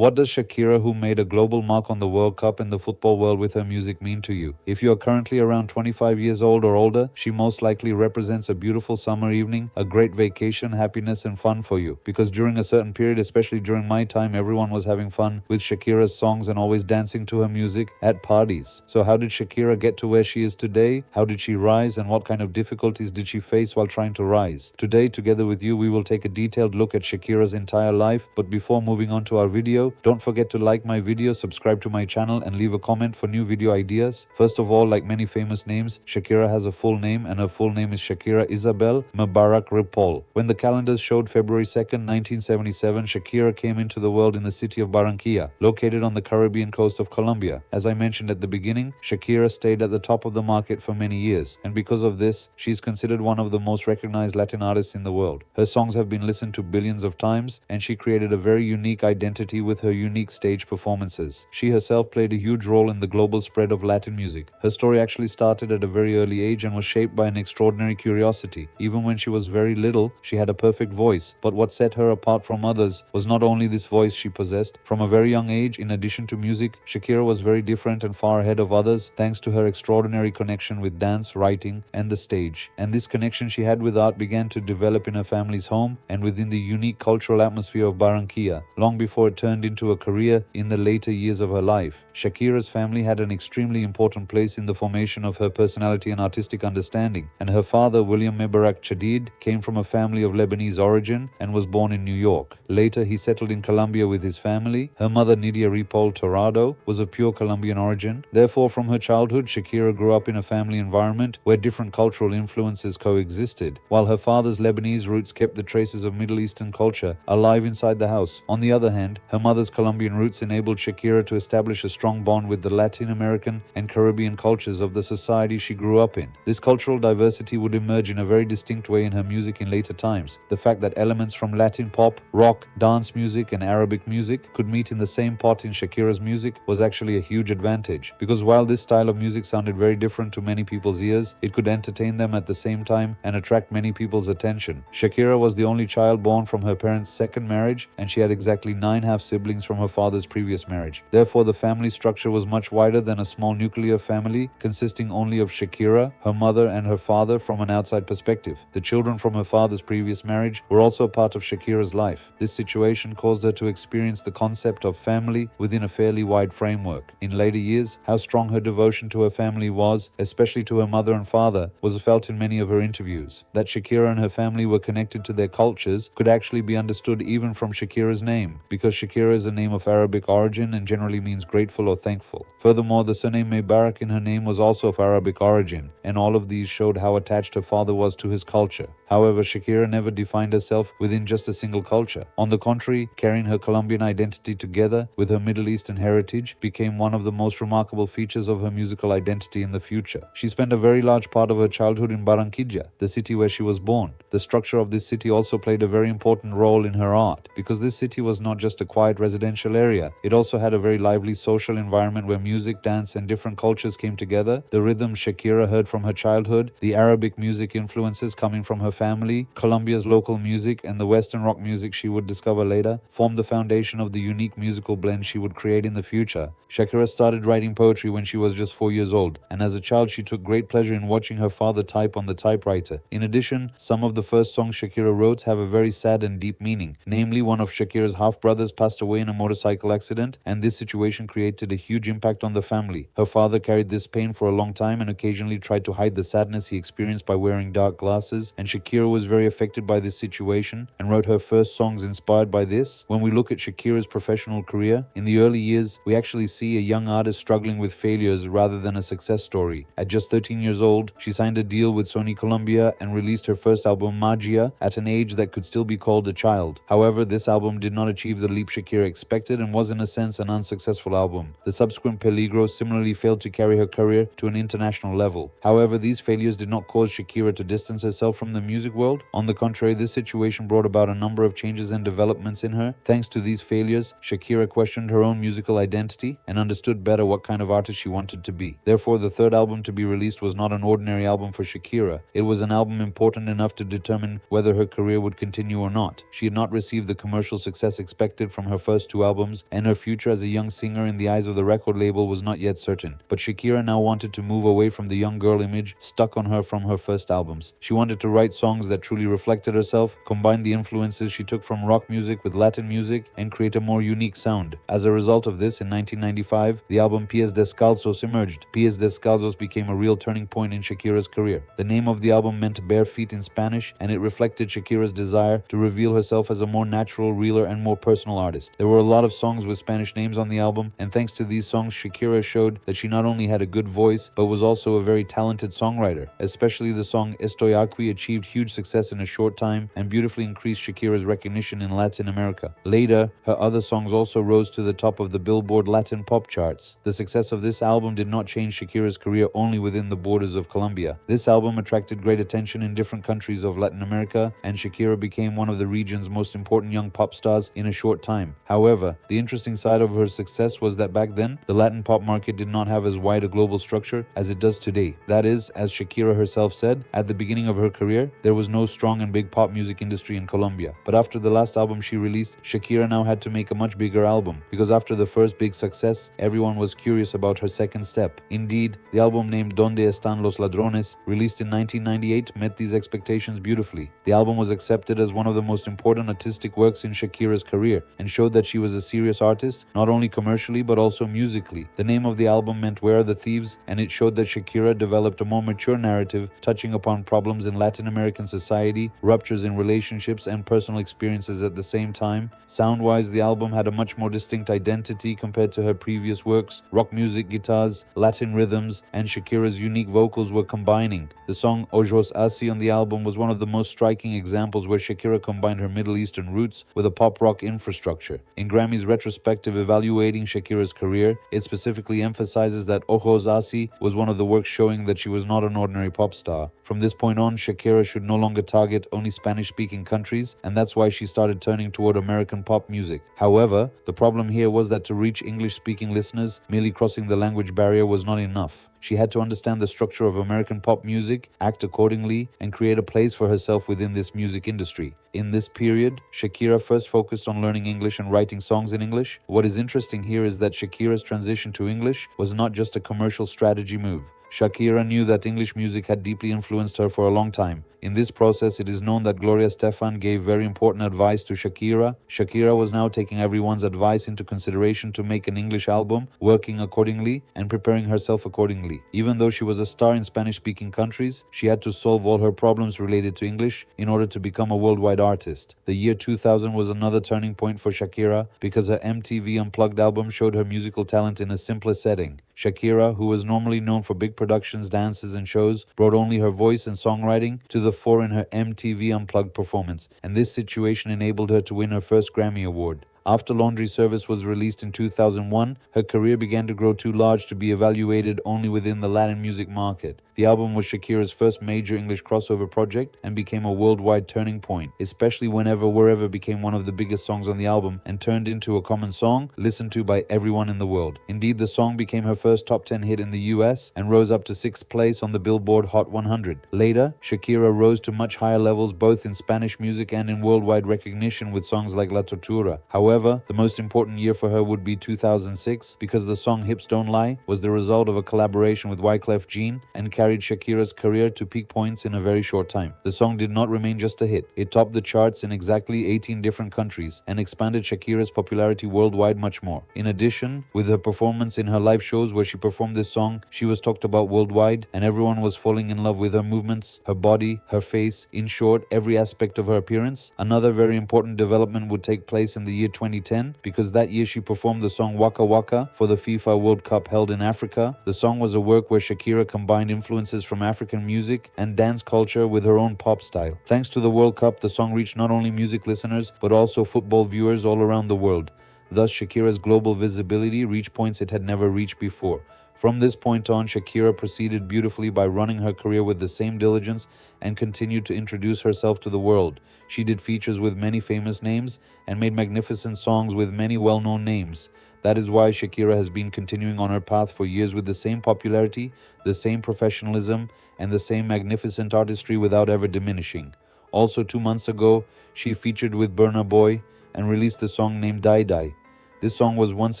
What does Shakira, who made a global mark on the World Cup and the football world with her music, mean to you? If you are currently around 25 years old or older, she most likely represents a beautiful summer evening, a great vacation, happiness and fun for you. Because during a certain period, especially during my time, everyone was having fun with Shakira's songs and always dancing to her music at parties. So how did Shakira get to where she is today? How did she rise, and what kind of difficulties did she face while trying to rise? Today, together with you, we will take a detailed look at Shakira's entire life. But before moving on to our video, don't forget to like my video, subscribe to my channel and leave a comment for new video ideas. First of all, like many famous names, Shakira has a full name, and her full name is Shakira Isabel Mubarak Ripoll. When the calendars showed February 2nd, 1977, Shakira came into the world in the city of Barranquilla, located on the Caribbean coast of Colombia. As I mentioned at the beginning, Shakira stayed at the top of the market for many years, and because of this, she's considered one of the most recognized Latin artists in the world. Her songs have been listened to billions of times, and she created a very unique identity with her unique stage performances. She herself played a huge role in the global spread of Latin music. Her story actually started at a very early age and was shaped by an extraordinary curiosity. Even when she was very little, she had a perfect voice, but what set her apart from others was not only this voice she possessed. From a very young age, in addition to music, Shakira was very different and far ahead of others thanks to her extraordinary connection with dance, writing, and the stage. And this connection she had with art began to develop in her family's home and within the unique cultural atmosphere of Barranquilla, long before it turned into a career in the later years of her life. Shakira's family had an extremely important place in the formation of her personality and artistic understanding, and her father, William Mebarak Chadid, came from a family of Lebanese origin and was born in New York. Later, he settled in Colombia with his family. Her mother, Nidia Ripoll Torrado, was of pure Colombian origin. Therefore, from her childhood, Shakira grew up in a family environment where different cultural influences coexisted, while her father's Lebanese roots kept the traces of Middle Eastern culture alive inside the house. On the other hand, her mother's Colombian roots enabled Shakira to establish a strong bond with the Latin American and Caribbean cultures of the society she grew up in. This cultural diversity would emerge in a very distinct way in her music in later times. The fact that elements from Latin pop, rock, dance music, and Arabic music could meet in the same pot in Shakira's music was actually a huge advantage, because while this style of music sounded very different to many people's ears, it could entertain them at the same time and attract many people's attention. Shakira was the only child born from her parents' second marriage, and she had exactly 9 half-siblings from her father's previous marriage. Therefore, the family structure was much wider than a small nuclear family consisting only of Shakira, her mother, and her father from an outside perspective. The children from her father's previous marriage were also part of Shakira's life. This situation caused her to experience the concept of family within a fairly wide framework. In later years, how strong her devotion to her family was, especially to her mother and father, was felt in many of her interviews. That Shakira and her family were connected to their cultures could actually be understood even from Shakira's name, because Shakira is a name of Arabic origin and generally means grateful or thankful. Furthermore, the surname Mebarak in her name was also of Arabic origin, and all of these showed how attached her father was to his culture. However, Shakira never defined herself within just a single culture. On the contrary, carrying her Colombian identity together with her Middle Eastern heritage became one of the most remarkable features of her musical identity in the future. She spent a very large part of her childhood in Barranquilla, the city where she was born. The structure of this city also played a very important role in her art, because this city was not just a quiet residential area. It also had a very lively social environment where music, dance, and different cultures came together. The rhythms Shakira heard from her childhood, the Arabic music influences coming from her family, Colombia's local music, and the Western rock music she would discover later, formed the foundation of the unique musical blend she would create in the future. Shakira started writing poetry when she was just 4 years old, and as a child she took great pleasure in watching her father type on the typewriter. In addition, some of the first songs Shakira wrote have a very sad and deep meaning. Namely, one of Shakira's half-brothers passed away in a motorcycle accident, and this situation created a huge impact on the family. Her father carried this pain for a long time and occasionally tried to hide the sadness he experienced by wearing dark glasses, and Shakira was very affected by this situation and wrote her first songs inspired by this. When we look at Shakira's professional career, in the early years, we actually see a young artist struggling with failures rather than a success story. At just 13 years old, she signed a deal with Sony Colombia and released her first album, Magia, at an age that could still be called a child. However, this album did not achieve the leap Shakira expected and was in a sense an unsuccessful album. The subsequent Peligro similarly failed to carry her career to an international level. However, these failures did not cause Shakira to distance herself from the music world. On the contrary, this situation brought about a number of changes and developments in her. Thanks to these failures, Shakira questioned her own musical identity and understood better what kind of artist she wanted to be. Therefore, the third album to be released was not an ordinary album for Shakira. It was an album important enough to determine whether her career would continue or not. She had not received the commercial success expected from her first two albums, and her future as a young singer in the eyes of the record label was not yet certain. But Shakira now wanted to move away from the young girl image stuck on her from her first albums. She wanted to write songs that truly reflected herself, combine the influences she took from rock music with Latin music, and create a more unique sound. As a result of this, in 1995, the album Pies Descalzos emerged. Pies Descalzos became a real turning point in Shakira's career. The name of the album meant bare feet in Spanish, and it reflected Shakira's desire to reveal herself as a more natural, realer, and more personal artist. There were a lot of songs with Spanish names on the album, and thanks to these songs, Shakira showed that she not only had a good voice, but was also a very talented songwriter. Especially the song Estoy Aquí achieved huge success in a short time and beautifully increased Shakira's recognition in Latin America. Later, her other songs also rose to the top of the Billboard Latin pop charts. The success of this album did not change Shakira's career only within the borders of Colombia. This album attracted great attention in different countries of Latin America, and Shakira became one of the region's most important young pop stars in a short time. However, the interesting side of her success was that back then, the Latin pop market did not have as wide a global structure as it does today. That is, as Shakira herself said, at the beginning of her career, there was no strong and big pop music industry in Colombia. But after the last album she released, Shakira now had to make a much bigger album, because after the first big success, everyone was curious about her second step. Indeed, the album named Donde Están los Ladrones, released in 1998, met these expectations beautifully. The album was accepted as one of the most important artistic works in Shakira's career, and showed that she was a serious artist, not only commercially but also musically. The name of the album meant Where Are the Thieves, and it showed that Shakira developed a more mature narrative, touching upon problems in Latin American society, ruptures in relationships, and personal experiences at the same time. Sound-wise, the album had a much more distinct identity compared to her previous works. Rock music, guitars, Latin rhythms, and Shakira's unique vocals were combining. The song Ojos Así on the album was one of the most striking examples where Shakira combined her Middle Eastern roots with a pop rock infrastructure. In Grammy's retrospective evaluating Shakira's career, it specifically emphasizes that Ojos Así was one of the works showing that she was not an ordinary pop star. From this point on, Shakira should no longer target only Spanish-speaking countries, and that's why she started turning toward American pop music. However, the problem here was that to reach English-speaking listeners, merely crossing the language barrier was not enough. She had to understand the structure of American pop music, act accordingly, and create a place for herself within this music industry. In this period, Shakira first focused on learning English and writing songs in English. What is interesting here is that Shakira's transition to English was not just a commercial strategy move. Shakira knew that English music had deeply influenced her for a long time. In this process, it is known that Gloria Estefan gave very important advice to Shakira. Shakira was now taking everyone's advice into consideration to make an English album, working accordingly and preparing herself accordingly. Even though she was a star in Spanish-speaking countries, she had to solve all her problems related to English in order to become a worldwide artist. The year 2000 was another turning point for Shakira because her MTV Unplugged album showed her musical talent in a simpler setting. Shakira, who was normally known for big productions, dances, and shows, brought only her voice and songwriting to the fore in her MTV Unplugged performance, and this situation enabled her to win her first Grammy Award. After Laundry Service was released in 2001, her career began to grow too large to be evaluated only within the Latin music market. The album was Shakira's first major English crossover project and became a worldwide turning point, especially Wherever became one of the biggest songs on the album and turned into a common song listened to by everyone in the world. Indeed, the song became her first top 10 hit in the US and rose up to 6th place on the Billboard Hot 100. Later, Shakira rose to much higher levels both in Spanish music and in worldwide recognition with songs like La Tortura. However, the most important year for her would be 2006 because the song Hips Don't Lie was the result of a collaboration with Wyclef Jean and carried Shakira's career to peak points in a very short time. The song did not remain just a hit. It topped the charts in exactly 18 different countries and expanded Shakira's popularity worldwide much more. In addition, with her performance in her live shows where she performed this song, she was talked about worldwide and everyone was falling in love with her movements, her body, her face, in short, every aspect of her appearance. Another very important development would take place in the year 2010 because that year she performed the song Waka Waka for the FIFA World Cup held in Africa. The song was a work where Shakira combined influences from African music and dance culture with her own pop style. Thanks to the World Cup, the song reached not only music listeners but also football viewers all around the world. Thus, Shakira's global visibility reached points it had never reached before. From this point on, Shakira proceeded beautifully by running her career with the same diligence and continued to introduce herself to the world. She did features with many famous names and made magnificent songs with many well-known names. That is why Shakira has been continuing on her path for years with the same popularity, the same professionalism, and the same magnificent artistry without ever diminishing. Also, 2 months ago, she featured with Burna Boy and released the song named Die Die. This song was once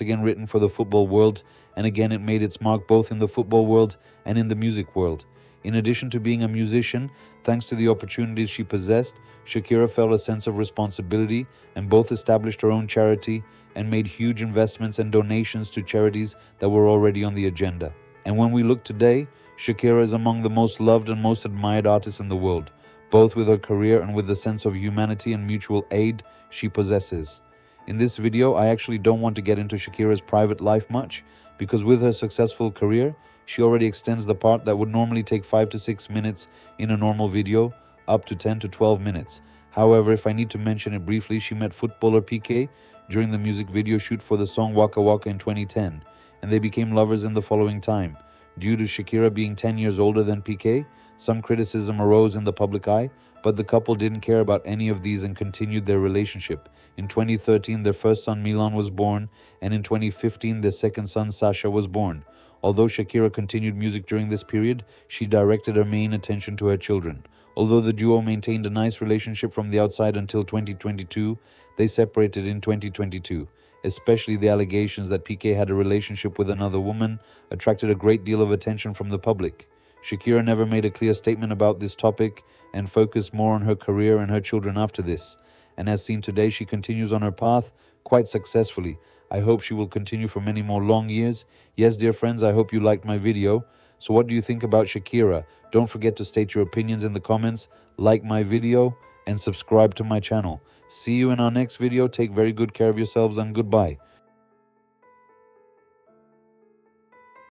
again written for the football world, and again it made its mark both in the football world and in the music world. In addition to being a musician, thanks to the opportunities she possessed, Shakira felt a sense of responsibility and both established her own charity and made huge investments and donations to charities that were already on the agenda. And when we look today, Shakira is among the most loved and most admired artists in the world, both with her career and with the sense of humanity and mutual aid she possesses. In this video, I actually don't want to get into Shakira's private life much, because with her successful career, she already extends the part that would normally take 5 to 6 minutes in a normal video up to 10 to 12 minutes. However, if I need to mention it briefly, she met footballer Piqué during the music video shoot for the song Waka Waka in 2010, and they became lovers in the following time. Due to Shakira being 10 years older than Piqué, some criticism arose in the public eye, but the couple didn't care about any of these and continued their relationship. In 2013, their first son Milan was born, and in 2015, their second son Sasha was born. Although Shakira continued music during this period, she directed her main attention to her children. Although the duo maintained a nice relationship from the outside until 2022, they separated in 2022. Especially the allegations that Piqué had a relationship with another woman attracted a great deal of attention from the public. Shakira never made a clear statement about this topic and focused more on her career and her children after this. And as seen today, she continues on her path quite successfully. I hope she will continue for many more long years. Yes, dear friends, I hope you liked my video. So what do you think about Shakira? Don't forget to state your opinions in the comments, like my video, and subscribe to my channel. See you in our next video. Take very good care of yourselves and goodbye.